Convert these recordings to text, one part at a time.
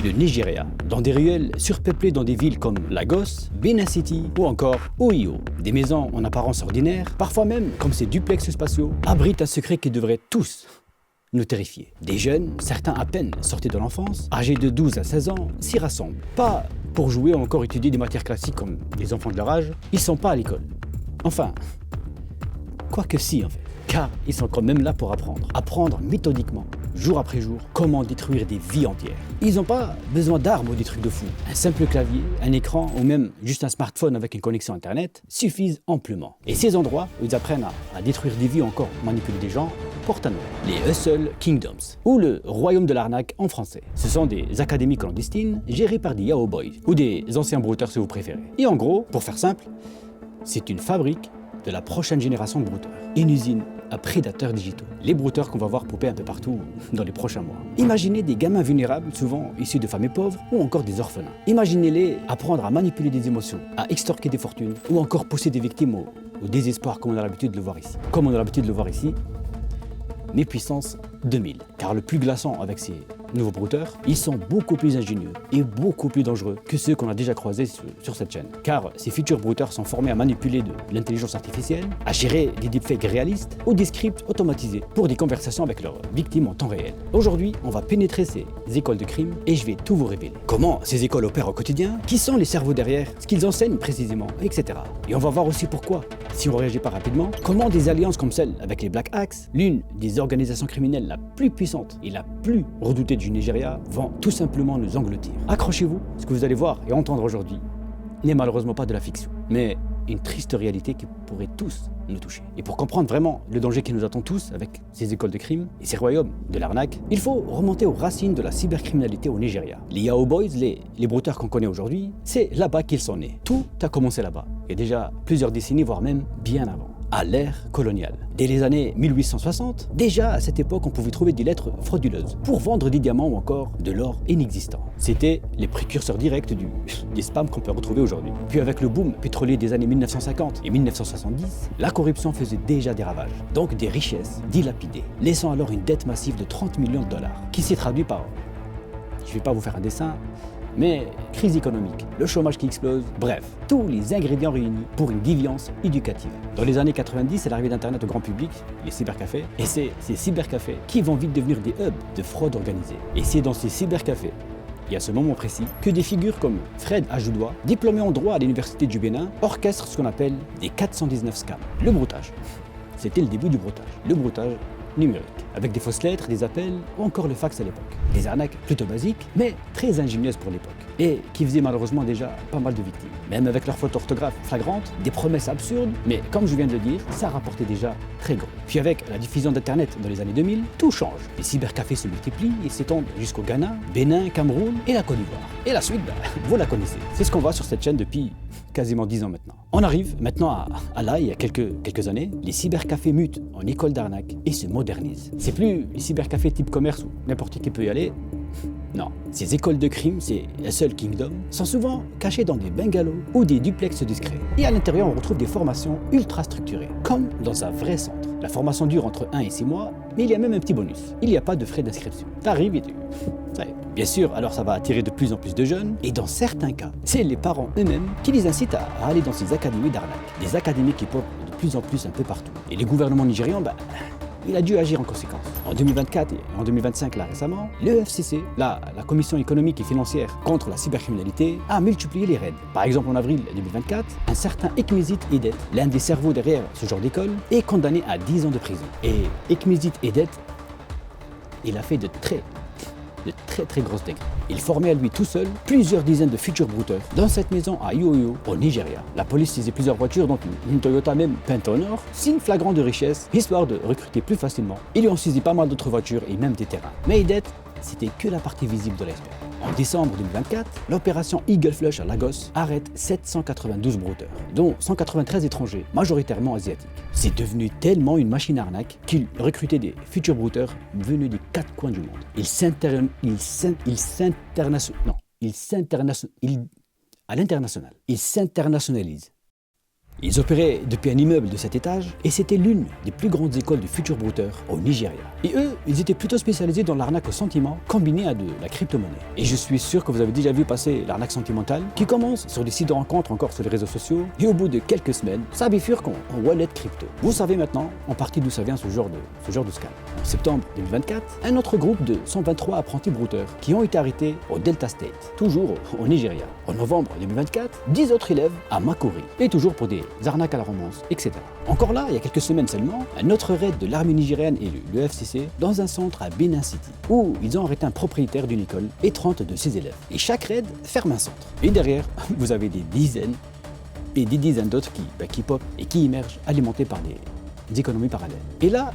le Nigeria, dans des ruelles surpeuplées dans des villes comme Lagos, Benin City ou encore Ohio. Des maisons en apparence ordinaires, parfois même comme ces duplex spatiaux, abritent un secret qui devrait tous nous terrifier. Des jeunes, certains à peine sortis de l'enfance, âgés de 12 à 16 ans, s'y rassemblent. Pas pour jouer ou encore étudier des matières classiques comme les enfants de leur âge, ils sont pas à l'école. Enfin, quoique si en fait. Car ils sont quand même là pour apprendre. Apprendre méthodiquement, jour après jour, comment détruire des vies entières. Ils n'ont pas besoin d'armes ou des trucs de fou. Un simple clavier, un écran ou même juste un smartphone avec une connexion internet suffisent amplement. Et ces endroits où ils apprennent à détruire des vies ou encore manipuler des gens portent un nom. Les Hustle Kingdoms, ou le royaume de l'arnaque en français. Ce sont des académies clandestines gérées par des Yahoo Boys, ou des anciens brouteurs si vous préférez. Et en gros, pour faire simple, c'est une fabrique de la prochaine génération de brouteurs. Une usine à prédateurs digitaux. Les brouteurs qu'on va voir popper un peu partout dans les prochains mois. Imaginez des gamins vulnérables, souvent issus de familles pauvres ou encore des orphelins. Imaginez-les apprendre à manipuler des émotions, à extorquer des fortunes ou encore pousser des victimes au désespoir comme on a l'habitude de le voir ici. Comme on a l'habitude de le voir ici, mais puissance 2000. Car le plus glaçant avec ces nouveaux brouteurs, ils sont beaucoup plus ingénieux et beaucoup plus dangereux que ceux qu'on a déjà croisés sur cette chaîne. Car ces futurs brouteurs sont formés à manipuler de l'intelligence artificielle, à gérer des deepfakes réalistes ou des scripts automatisés pour des conversations avec leurs victimes en temps réel. Aujourd'hui, on va pénétrer ces écoles de crime et je vais tout vous révéler. Comment ces écoles opèrent au quotidien, qui sont les cerveaux derrière, ce qu'ils enseignent précisément, etc. Et on va voir aussi pourquoi, si on ne réagit pas rapidement, comment des alliances comme celle avec les Black Axe, l'une des organisations criminelles la plus puissante et la plus redoutée du Nigeria, vont tout simplement nous engloutir. Accrochez-vous, ce que vous allez voir et entendre aujourd'hui n'est malheureusement pas de la fiction, mais une triste réalité qui pourrait tous nous toucher. Et pour comprendre vraiment le danger qui nous attend tous avec ces écoles de crime et ces royaumes de l'arnaque, il faut remonter aux racines de la cybercriminalité au Nigeria. Les Yahoo Boys, les brouteurs qu'on connaît aujourd'hui, c'est là-bas qu'ils sont nés. Tout a commencé là-bas, et déjà plusieurs décennies, voire même bien avant. À l'ère coloniale. Dès les années 1860, déjà à cette époque, on pouvait trouver des lettres frauduleuses pour vendre des diamants ou encore de l'or inexistant. C'était les précurseurs directs des spams qu'on peut retrouver aujourd'hui. Puis avec le boom pétrolier des années 1950 et 1970, la corruption faisait déjà des ravages, donc des richesses dilapidées, laissant alors une dette massive de 30 millions de dollars, qui s'est traduit par, je ne vais pas vous faire un dessin, mais crise économique, le chômage qui explose, bref, tous les ingrédients réunis pour une déviance éducative. Dans les années 90, c'est l'arrivée d'Internet au grand public, les cybercafés, et c'est ces cybercafés qui vont vite devenir des hubs de fraude organisée. Et c'est dans ces cybercafés, et à ce moment précis, que des figures comme Fred Ajoudoua, diplômé en droit à l'université du Bénin, orchestrent ce qu'on appelle des 419 scams. Le broutage. C'était le début du broutage. Le broutage numérique, avec des fausses lettres, des appels ou encore le fax à l'époque. Des arnaques plutôt basiques, mais très ingénieuses pour l'époque, et qui faisaient malheureusement déjà pas mal de victimes. Même avec leurs fautes orthographes flagrantes, des promesses absurdes, mais comme je viens de le dire, ça rapportait déjà très gros. Puis avec la diffusion d'Internet dans les années 2000, tout change. Les cybercafés se multiplient et s'étendent jusqu'au Ghana, Bénin, Cameroun et la Côte d'Ivoire. Et la suite, vous la connaissez. C'est ce qu'on voit sur cette chaîne depuis quasiment 10 ans maintenant. On arrive maintenant à là, il y a quelques années, les cybercafés mutent en école d'arnaque et se modernisent. C'est plus les cybercafés type commerce où n'importe qui peut y aller. Non, ces écoles de crime, ces Hustle Kingdom, sont souvent cachées dans des bungalows ou des duplex discrets. Et à l'intérieur, on retrouve des formations ultra structurées, comme dans un vrai centre. La formation dure entre 1 et 6 mois, mais il y a même un petit bonus. Il n'y a pas de frais d'inscription. T'arrives et ça y est. Bien sûr, alors ça va attirer de plus en plus de jeunes, et dans certains cas, c'est les parents eux-mêmes qui les incitent à aller dans ces académies d'arnaque. Des académies qui popent de plus en plus un peu partout. Et les gouvernements nigérians, il a dû agir en conséquence. En 2024 et en 2025, là récemment, le FCC, la Commission économique et financière contre la cybercriminalité, a multiplié les raids. Par exemple, en avril 2024, un certain Ekmezit Edet, l'un des cerveaux derrière ce genre d'école, est condamné à 10 ans de prison. Et Ekmezit Edet, il a fait de très grosses dégâts. Il formait à lui tout seul plusieurs dizaines de futurs brouteurs dans cette maison à Yoyo, au Nigeria. La police saisait plusieurs voitures, dont une Toyota même peinte en or, signe flagrant de richesse, histoire de recruter plus facilement. Ils lui ont saisi pas mal d'autres voitures et même des terrains. Mais Edet, c'était que la partie visible de l'iceberg. En décembre 2024, l'opération Eagle Flush à Lagos arrête 792 brouteurs, dont 193 étrangers, majoritairement asiatiques. C'est devenu tellement une machine arnaque qu'ils recrutaient des futurs brouteurs venus des 4 coins du monde. Ils s'internationalisent. Ils opéraient depuis un immeuble de 7 étages et c'était l'une des plus grandes écoles de futurs brouteurs au Nigeria. Et eux, ils étaient plutôt spécialisés dans l'arnaque au sentiment combinée à de la crypto-monnaie. Et je suis sûr que vous avez déjà vu passer l'arnaque sentimentale qui commence sur des sites de rencontres encore sur les réseaux sociaux et au bout de quelques semaines, ça bifurque en wallet crypto. Vous savez maintenant en partie d'où ça vient ce genre de scam. En septembre 2024, un autre groupe de 123 apprentis brouteurs qui ont été arrêtés au Delta State, toujours au Nigeria. En novembre 2024, 10 autres élèves à Makori, et toujours pour des arnaques à la romance, etc. Encore là, il y a quelques semaines seulement, un autre raid de l'armée nigériane et le FCC dans un centre à Benin City, où ils ont arrêté un propriétaire d'une école et 30 de ses élèves. Et chaque raid ferme un centre. Et derrière, vous avez des dizaines et des dizaines d'autres qui pop et qui émergent, alimentés par des économies parallèles. Et là,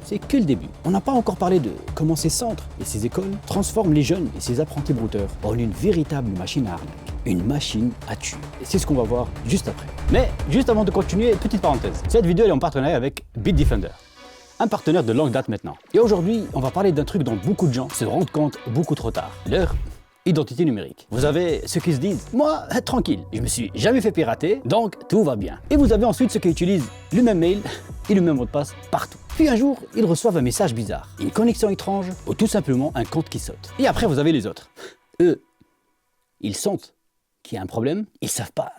c'est que le début. On n'a pas encore parlé de comment ces centres et ces écoles transforment les jeunes et ces apprentis brouteurs en une véritable machine à arnaque. Une machine à tuer. Et c'est ce qu'on va voir juste après. Mais juste avant de continuer, petite parenthèse. Cette vidéo elle est en partenariat avec Bitdefender, un partenaire de longue date maintenant. Et aujourd'hui, on va parler d'un truc dont beaucoup de gens se rendent compte beaucoup trop tard. Leur identité numérique. Vous avez ceux qui se disent « Moi, tranquille, je me suis jamais fait pirater, donc tout va bien ». Et vous avez ensuite ceux qui utilisent le même mail et le même mot de passe partout. Puis un jour, ils reçoivent un message bizarre, une connexion étrange ou tout simplement un compte qui saute. Et après, vous avez les autres. Eux, ils sentent qu'il y a un problème, ils savent pas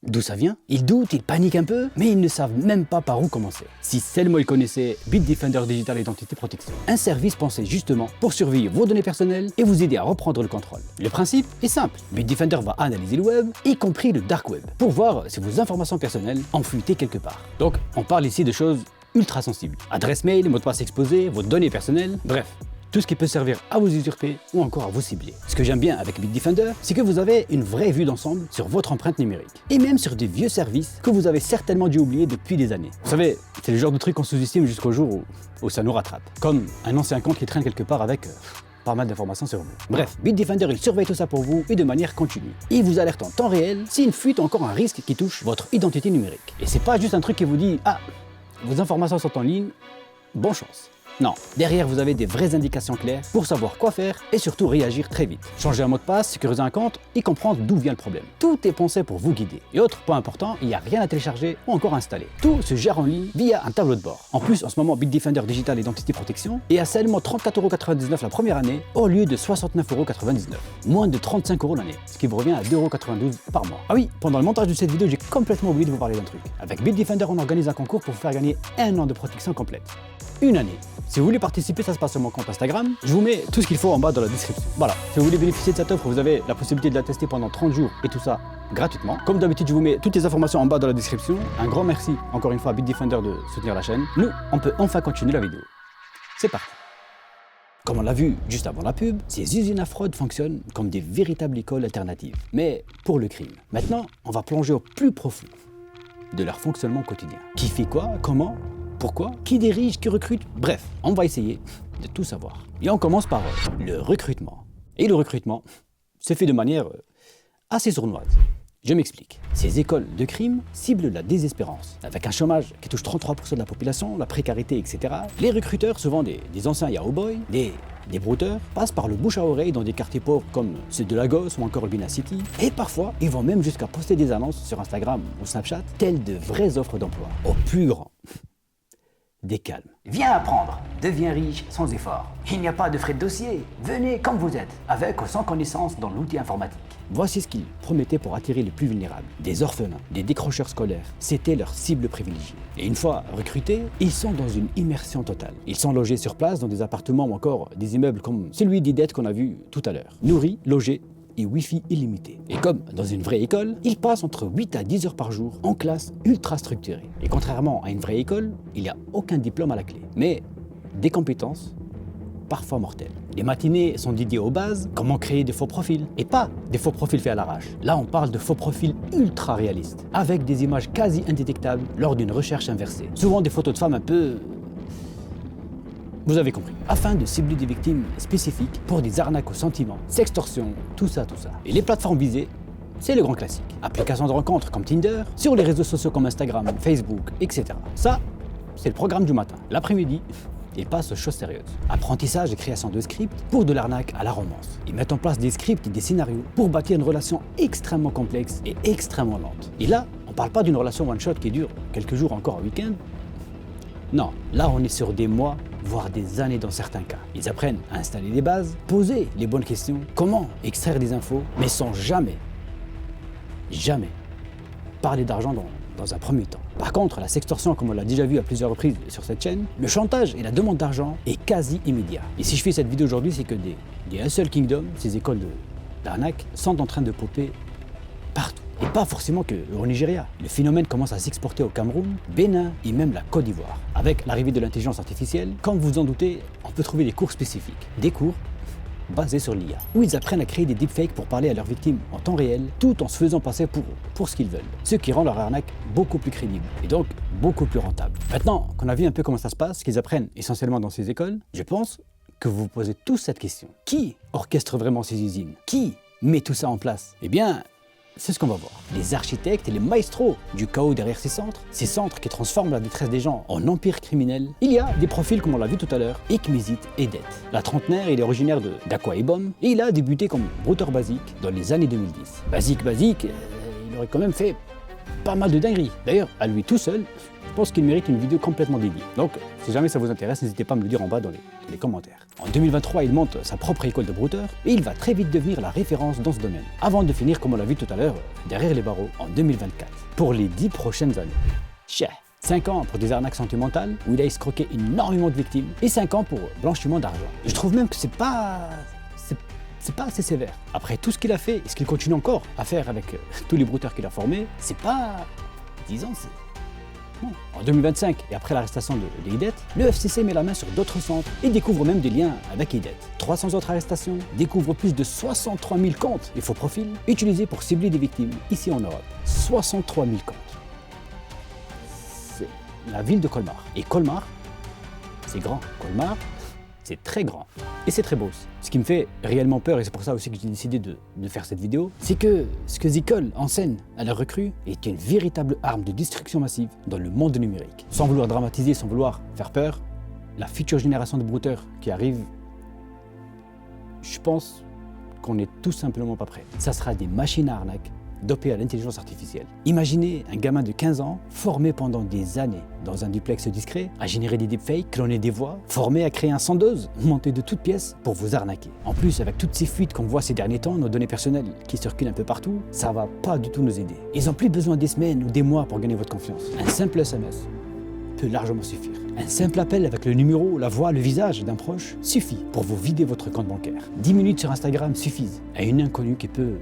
d'où ça vient, ils doutent, ils paniquent un peu, mais ils ne savent même pas par où commencer. Si seulement ils connaissaient Bitdefender Digital Identity Protection, un service pensé justement pour surveiller vos données personnelles et vous aider à reprendre le contrôle. Le principe est simple, Bitdefender va analyser le web, y compris le dark web, pour voir si vos informations personnelles ont fuité quelque part. Donc, on parle ici de choses ultra sensibles. Adresse mail, mot de passe exposé, vos données personnelles, bref. Tout ce qui peut servir à vous usurper ou encore à vous cibler. Ce que j'aime bien avec Bitdefender, c'est que vous avez une vraie vue d'ensemble sur votre empreinte numérique. Et même sur des vieux services que vous avez certainement dû oublier depuis des années. Vous savez, c'est le genre de truc qu'on sous-estime jusqu'au jour où ça nous rattrape. Comme un ancien compte qui traîne quelque part avec pas mal d'informations sur vous. Bref, Bitdefender il surveille tout ça pour vous et de manière continue. Il vous alerte en temps réel si une fuite ou encore un risque qui touche votre identité numérique. Et c'est pas juste un truc qui vous dit « Ah, vos informations sont en ligne, bonne chance ». Non, derrière vous avez des vraies indications claires pour savoir quoi faire et surtout réagir très vite. Changer un mot de passe, sécuriser un compte et comprendre d'où vient le problème. Tout est pensé pour vous guider. Et autre point important, il n'y a rien à télécharger ou encore installer. Tout se gère en ligne via un tableau de bord. En plus, en ce moment, Bitdefender Digital Identity Protection est à seulement 34,99 € la première année au lieu de 69,99 €. Moins de 35 € l'année, ce qui vous revient à 2,92 € par mois. Ah oui, pendant le montage de cette vidéo, j'ai complètement oublié de vous parler d'un truc. Avec Bitdefender, on organise un concours pour vous faire gagner 1 an de protection complète. Une année. Si vous voulez participer, ça se passe sur mon compte Instagram. Je vous mets tout ce qu'il faut en bas dans la description. Voilà, si vous voulez bénéficier de cette offre, vous avez la possibilité de la tester pendant 30 jours et tout ça gratuitement. Comme d'habitude, je vous mets toutes les informations en bas dans la description. Un grand merci encore une fois à Bitdefender de soutenir la chaîne. Nous, on peut enfin continuer la vidéo. C'est parti. Comme on l'a vu juste avant la pub, ces usines à fraude fonctionnent comme des véritables écoles alternatives, mais pour le crime. Maintenant, on va plonger au plus profond de leur fonctionnement quotidien. Qui fait quoi, comment, pourquoi, qui dirige, qui recrute, bref, on va essayer de tout savoir. Et on commence par le recrutement. Et le recrutement se fait de manière assez sournoise. Je m'explique. Ces écoles de crime ciblent la désespérance. Avec un chômage qui touche 33% de la population, la précarité, etc., les recruteurs, souvent des anciens Yahoo Boys, des brouteurs, passent par le bouche à oreille dans des quartiers pauvres comme ceux de Lagos ou encore Benin City. Et parfois, ils vont même jusqu'à poster des annonces sur Instagram ou Snapchat, telles de vraies offres d'emploi, au plus grand des calmes. Viens apprendre, deviens riche sans effort. Il n'y a pas de frais de dossier. Venez comme vous êtes, avec ou sans connaissance dans l'outil informatique. Voici ce qu'ils promettaient pour attirer les plus vulnérables. Des orphelins, des décrocheurs scolaires. C'était leur cible privilégiée. Et une fois recrutés, ils sont dans une immersion totale. Ils sont logés sur place dans des appartements ou encore des immeubles comme celui d'Idette qu'on a vu tout à l'heure. Nourris, logés et Wi-Fi illimité. Et comme dans une vraie école, ils passent entre 8 à 10 heures par jour en classe ultra structurée. Et contrairement à une vraie école, il n'y a aucun diplôme à la clé. Mais des compétences parfois mortelles. Les matinées sont dédiées aux bases, comment créer des faux profils. Et pas des faux profils faits à l'arrache. Là, on parle de faux profils ultra réalistes, avec des images quasi indétectables lors d'une recherche inversée. Souvent des photos de femmes un peu... Vous avez compris. Afin de cibler des victimes spécifiques pour des arnaques aux sentiments, sextorsion, tout ça. Et les plateformes visées, c'est le grand classique. Applications de rencontres comme Tinder, sur les réseaux sociaux comme Instagram, Facebook, etc. Ça, c'est le programme du matin. L'après-midi, ils passent aux choses sérieuses. Apprentissage et création de scripts pour de l'arnaque à la romance. Ils mettent en place des scripts et des scénarios pour bâtir une relation extrêmement complexe et extrêmement lente. Et là, On parle pas d'une relation one-shot qui dure quelques jours, encore un week-end. Non, là on est sur des mois, voire des années dans certains cas. Ils apprennent à installer les bases, poser les bonnes questions, comment extraire des infos, mais sans jamais parler d'argent dans un premier temps. Par contre, la sextorsion, comme on l'a déjà vu à plusieurs reprises sur cette chaîne, le chantage et la demande d'argent est quasi immédiat. Et si je fais cette vidéo aujourd'hui, c'est que des Hustle Kingdom, ces écoles d'arnaque, sont en train de popper partout. Et pas forcément qu'au Nigeria. Le phénomène commence à s'exporter au Cameroun, Bénin et même la Côte d'Ivoire. Avec l'arrivée de l'intelligence artificielle, comme vous en doutez, on peut trouver des cours spécifiques. Des cours basés sur l'IA, où ils apprennent à créer des deepfakes pour parler à leurs victimes en temps réel, tout en se faisant passer pour ce qu'ils veulent. Ce qui rend leur arnaque beaucoup plus crédible et donc beaucoup plus rentable. Maintenant qu'on a vu un peu comment ça se passe, qu'ils apprennent essentiellement dans ces écoles, je pense que vous vous posez tous cette question. Qui orchestre vraiment ces usines? Qui met tout ça en place? Eh bien, c'est ce qu'on va voir. Les architectes et les maestros du chaos derrière ces centres qui transforment la détresse des gens en empire criminel. Il y a des profils comme on l'a vu tout à l'heure, Ekmesit Edet. La trentenaire, il est originaire d'Akwa Ibom et il a débuté comme brouteur basique dans les années 2010. Basique, il aurait quand même fait pas mal de dingueries. D'ailleurs, à lui tout seul, je pense qu'il mérite une vidéo complètement dédiée. Donc, si jamais ça vous intéresse, n'hésitez pas à me le dire en bas dans les commentaires. En 2023, il monte sa propre école de brouteur et il va très vite devenir la référence dans ce domaine, avant de finir, comme on l'a vu tout à l'heure, derrière les barreaux en 2024, pour les 10 prochaines années. 5 ans pour des arnaques sentimentales, où il a escroqué énormément de victimes, et 5 ans pour blanchiment d'argent. Je trouve même que c'est pas assez sévère. Après tout ce qu'il a fait, et ce qu'il continue encore à faire avec tous les brouteurs qu'il a formés, c'est pas 10 ans, c'est... Non. En 2025, et après l'arrestation de Edet, le FCC met la main sur d'autres centres et découvre même des liens avec Edet. 300 autres arrestations, découvre plus de 63 000 comptes et faux profils utilisés pour cibler des victimes ici en Europe. 63 000 comptes. C'est la ville de Colmar. Et Colmar, c'est grand. Colmar, c'est très grand. Et c'est très beau aussi. Ce qui me fait réellement peur, et c'est pour ça aussi que j'ai décidé de faire cette vidéo, c'est que ce que Zikol enseigne à leurs recrues est une véritable arme de destruction massive dans le monde numérique. Sans vouloir dramatiser, sans vouloir faire peur, la future génération de brouteurs qui arrive, je pense qu'on n'est tout simplement pas prêt. Ça sera des machines à arnaque dopées à l'intelligence artificielle. Imaginez un gamin de 15 ans, formé pendant des années dans un duplex discret, à générer des deepfakes, cloner des voix, formé à créer un sondeuse, monté de toutes pièces pour vous arnaquer. En plus, avec toutes ces fuites qu'on voit ces derniers temps, nos données personnelles qui circulent un peu partout, ça va pas du tout nous aider. Ils n'ont plus besoin des semaines ou des mois pour gagner votre confiance. Un simple SMS peut largement suffire. Un simple appel avec le numéro, la voix, le visage d'un proche suffit pour vous vider votre compte bancaire. 10 minutes sur Instagram suffisent à une inconnue qui peut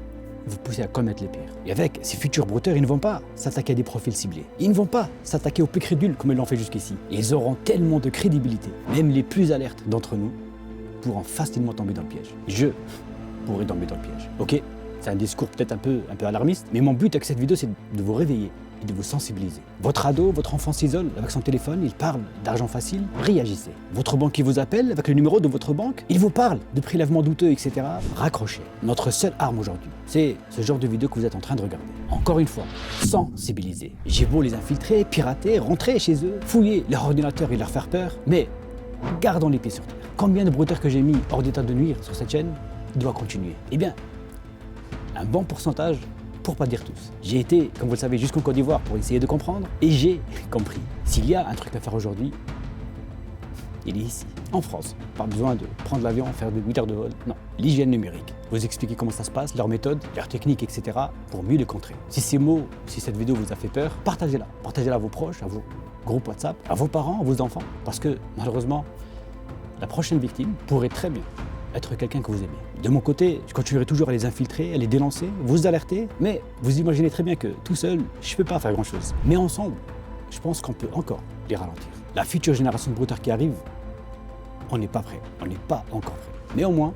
vous pousser à commettre les pires. Et avec ces futurs brouteurs, ils ne vont pas s'attaquer à des profils ciblés. Ils ne vont pas s'attaquer aux plus crédules comme ils l'ont fait jusqu'ici. Et ils auront tellement de crédibilité. Même les plus alertes d'entre nous pourront facilement tomber dans le piège. Je pourrais tomber dans le piège. Ok, c'est un discours peut-être un peu alarmiste, mais mon but avec cette vidéo, c'est de vous réveiller et de vous sensibiliser. Votre ado, votre enfant s'isole avec son téléphone, il parle d'argent facile, réagissez. Votre banquier vous appelle avec le numéro de votre banque, il vous parle de prélèvements douteux, etc. Raccrochez. Notre seule arme aujourd'hui, c'est ce genre de vidéo que vous êtes en train de regarder. Encore une fois, sensibiliser. J'ai beau les infiltrer, pirater, rentrer chez eux, fouiller leur ordinateur et leur faire peur, mais gardons les pieds sur terre. Combien de brouteurs que j'ai mis hors d'état de nuire sur cette chaîne doit continuer? Eh bien, un bon pourcentage, pour pas dire tous. J'ai été, comme vous le savez, jusqu'en Côte d'Ivoire pour essayer de comprendre, et j'ai compris. S'il y a un truc à faire aujourd'hui, il est ici, en France. Pas besoin de prendre l'avion, faire de 8 heures de vol. Non, l'hygiène numérique. Vous expliquer comment ça se passe, leurs méthodes, leurs techniques, etc. pour mieux les contrer. Si ces mots, si cette vidéo vous a fait peur, partagez-la. Partagez-la à vos proches, à vos groupes WhatsApp, à vos parents, à vos enfants. Parce que, malheureusement, la prochaine victime pourrait très bien être quelqu'un que vous aimez. De mon côté, je continuerai toujours à les infiltrer, à les dénoncer, vous alerter, mais vous imaginez très bien que tout seul, je ne peux pas faire grand-chose. Mais ensemble, je pense qu'on peut encore les ralentir. La future génération de brouteurs qui arrive, on n'est pas prêt, on n'est pas encore prêt. Mais au moins,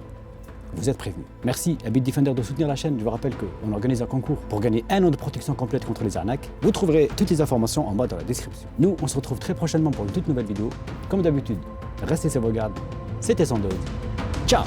vous êtes prévenus. Merci à Bitdefender de soutenir la chaîne. Je vous rappelle qu'on organise un concours pour gagner 1 an de protection complète contre les arnaques. Vous trouverez toutes les informations en bas dans la description. Nous, on se retrouve très prochainement pour une toute nouvelle vidéo. Comme d'habitude, restez sur vos gardes. C'était Sandoz. Ciao!